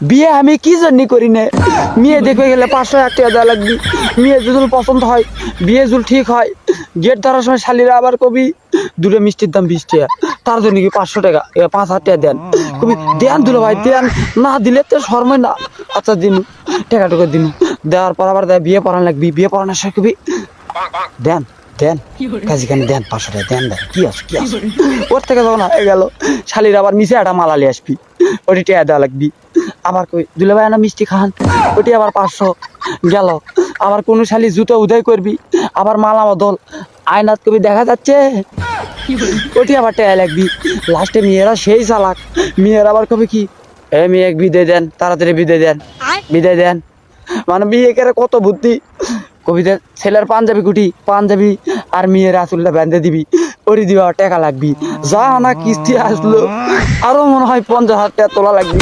বিয়ে আমি কি জন্য করি না, মেয়ে দেখে গেলে 500 টাকা দেওয়া লাগবে। মেয়ে যদি পছন্দ হয়, বিয়ে যদি ঠিক হয়, গেট ধরার সময় শালিরা আবার কবি দুটো মিষ্টির দাম 20 টাকা, তার জন্য কি 500 টাকা 5,000 টাকা দেন, কবি দেন দুলো ভাই দেন, না দিলে তো শর্মই না। আচ্ছা দিনু টাকা টুকু দিনু, দেওয়ার পর আবার বিয়ে পড়ানো লাগবি, বিয়ে পড়ানোর সময় কবি দেন দেন কাজী খান দেন 500 টাকা দেন, দেন কি আছে কি আছে। ওর থেকে যখন হয়ে গেল, শালির আবার মিশে একটা মালালি আসবি, ওটি টাকা দেওয়া লাগবি। আবার কই দুলে ভাই না মিষ্টি খান, ওটি আবার 500 গেল। আবার কোনো শালি জুতো উদয় করবি, আবার মালা বদল, আয়নাত কবি দেখা যাচ্ছে, ওটি আবার টাকা লাগবি। লাস্টে মেয়েরা সেই চালাক, মেয়েরা আবার কবি কি মেয়ে বিদায় দেন, তাড়াতাড়ি বিদায় দেন, বিদায় দেন। মানে বিয়ে করে কত বুদ্ধি। কবিদের ছেলের পাঞ্জাবি কুটি, পাঞ্জাবি আর মেয়ের আসলটা বেঁধে দিবি, ওরি দিবা টাকা লাগবি। যা না কিস্তি আসলো, আরো মনে হয় 50,000 টাকা তোলা লাগবে।